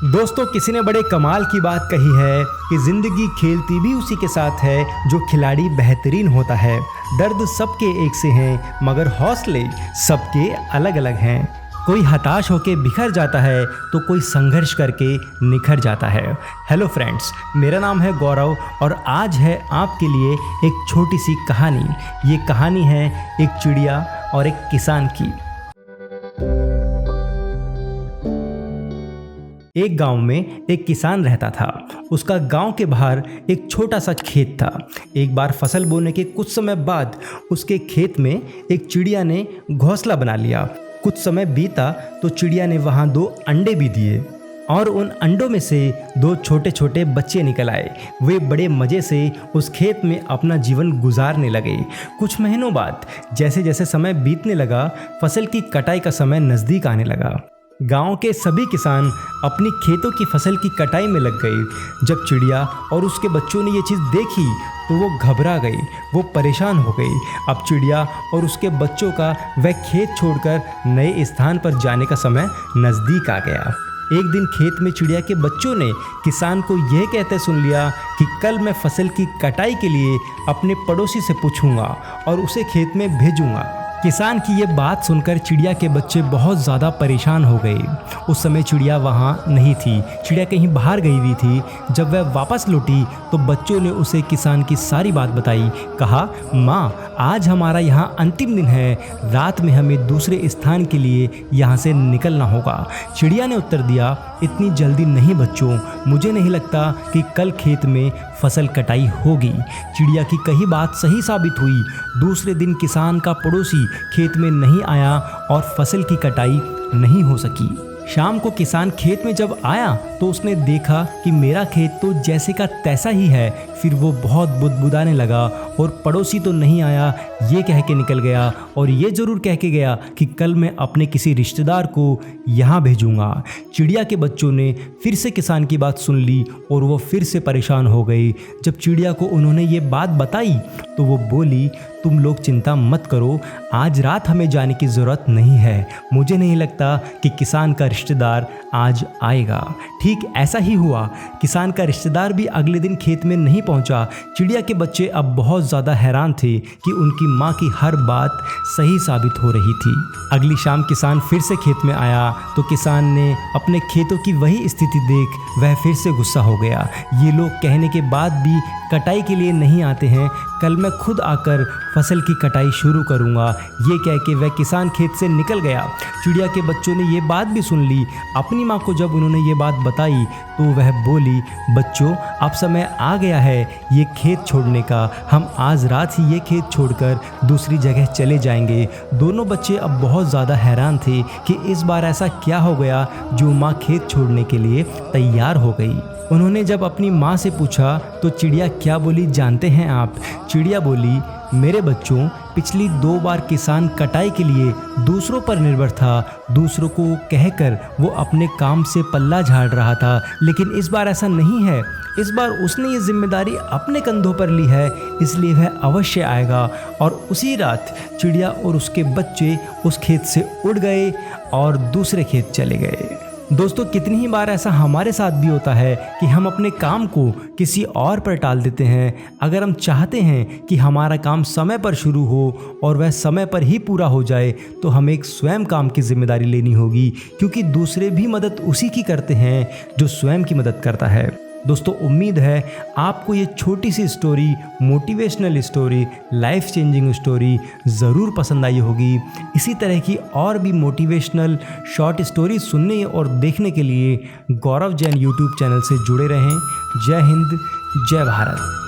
दोस्तों, किसी ने बड़े कमाल की बात कही है कि जिंदगी खेलती भी उसी के साथ है जो खिलाड़ी बेहतरीन होता है। दर्द सबके एक से हैं मगर हौसले सबके अलग अलग हैं। कोई हताश होकर बिखर जाता है तो कोई संघर्ष करके निखर जाता है। हेलो फ्रेंड्स, मेरा नाम है गौरव और आज है आपके लिए एक छोटी सी कहानी। ये कहानी है एक चिड़िया और एक किसान की। एक गांव में एक किसान रहता था। उसका गांव के बाहर एक छोटा सा खेत था। एक बार फसल बोने के कुछ समय बाद उसके खेत में एक चिड़िया ने घोंसला बना लिया। कुछ समय बीता तो चिड़िया ने वहां 2 अंडे भी दिए और उन अंडों में से 2 छोटे छोटे बच्चे निकल आए। वे बड़े मज़े से उस खेत में अपना जीवन गुजारने लगे। कुछ महीनों बाद जैसे जैसे समय बीतने लगा, फसल की कटाई का समय नज़दीक आने लगा। गांव के सभी किसान अपनी खेतों की फसल की कटाई में लग गए। जब चिड़िया और उसके बच्चों ने ये चीज़ देखी तो वो घबरा गई, वो परेशान हो गई। अब चिड़िया और उसके बच्चों का वह खेत छोड़कर नए स्थान पर जाने का समय नज़दीक आ गया। एक दिन खेत में चिड़िया के बच्चों ने किसान को यह कहते सुन लिया कि कल मैं फसल की कटाई के लिए अपने पड़ोसी से पूछूंगा और उसे खेत में भेजूंगा। किसान की ये बात सुनकर चिड़िया के बच्चे बहुत ज़्यादा परेशान हो गए। उस समय चिड़िया वहाँ नहीं थी, चिड़िया कहीं बाहर गई हुई थी। जब वह वापस लौटी तो बच्चों ने उसे किसान की सारी बात बताई। कहा, माँ, आज हमारा यहाँ अंतिम दिन है, रात में हमें दूसरे स्थान के लिए यहाँ से निकलना होगा। चिड़िया ने उत्तर दिया, इतनी जल्दी नहीं बच्चों, मुझे नहीं लगता कि कल खेत में फसल कटाई होगी। चिड़िया की कही बात सही साबित हुई। दूसरे दिन किसान का पड़ोसी खेत में नहीं आया और फसल की कटाई नहीं हो सकी। शाम को किसान खेत में जब आया तो उसने देखा कि मेरा खेत तो जैसे का तैसा ही है। फिर वो बहुत बुदबुदाने लगा और पड़ोसी तो नहीं आया ये कह के निकल गया और ये ज़रूर कह के गया कि कल मैं अपने किसी रिश्तेदार को यहाँ भेजूँगा। चिड़िया के बच्चों ने फिर से किसान की बात सुन ली और वो फिर से परेशान हो गई। जब चिड़िया को उन्होंने ये बात बताई तो वो बोली, तुम लोग चिंता मत करो, आज रात हमें जाने की ज़रूरत नहीं है। मुझे नहीं लगता कि किसान का रिश्तेदार आज आएगा। ठीक ऐसा ही हुआ। किसान का रिश्तेदार भी अगले दिन खेत में नहीं पहुंचा। चिड़िया के बच्चे अब बहुत ज़्यादा हैरान थे कि उनकी माँ की हर बात सही साबित हो रही थी। अगली शाम किसान फिर से खेत में आया तो किसान ने अपने खेतों की वही स्थिति देख वह फिर से गुस्सा हो गया। ये लोग कहने के बाद भी कटाई के लिए नहीं आते हैं, कल मैं खुद आकर फसल की कटाई शुरू करूंगा। ये कह के वह किसान खेत से निकल गया। चिड़िया के बच्चों ने ये बात भी सुन ली। अपनी माँ को जब उन्होंने ये बात बताई तो वह बोली, बच्चों, अब समय आ गया है ये खेत छोड़ने का। हम आज रात ही ये खेत छोड़कर दूसरी जगह चले जाएंगे। दोनों बच्चे अब बहुत ज़्यादा हैरान थे कि इस बार ऐसा क्या हो गया जो माँ खेत छोड़ने के लिए तैयार हो गई। उन्होंने जब अपनी माँ से पूछा तो चिड़िया क्या बोली जानते हैं आप? चिड़िया बोली, मेरे बच्चों, पिछली 2 बार किसान कटाई के लिए दूसरों पर निर्भर था। दूसरों को कहकर वो अपने काम से पल्ला झाड़ रहा था, लेकिन इस बार ऐसा नहीं है। इस बार उसने ये जिम्मेदारी अपने कंधों पर ली है, इसलिए वह अवश्य आएगा। और उसी रात चिड़िया और उसके बच्चे उस खेत से उड़ गए और दूसरे खेत चले गए। दोस्तों, कितनी ही बार ऐसा हमारे साथ भी होता है कि हम अपने काम को किसी और पर टाल देते हैं। अगर हम चाहते हैं कि हमारा काम समय पर शुरू हो और वह समय पर ही पूरा हो जाए तो हमें एक स्वयं काम की जिम्मेदारी लेनी होगी, क्योंकि दूसरे भी मदद उसी की करते हैं जो स्वयं की मदद करता है। दोस्तों, उम्मीद है आपको ये छोटी सी story, motivational story, life changing story ज़रूर पसंद आई होगी। इसी तरह की और भी मोटिवेशनल शॉर्ट स्टोरी सुनने और देखने के लिए गौरव जैन यूट्यूब चैनल से जुड़े रहें। जय हिंद, जय भारत।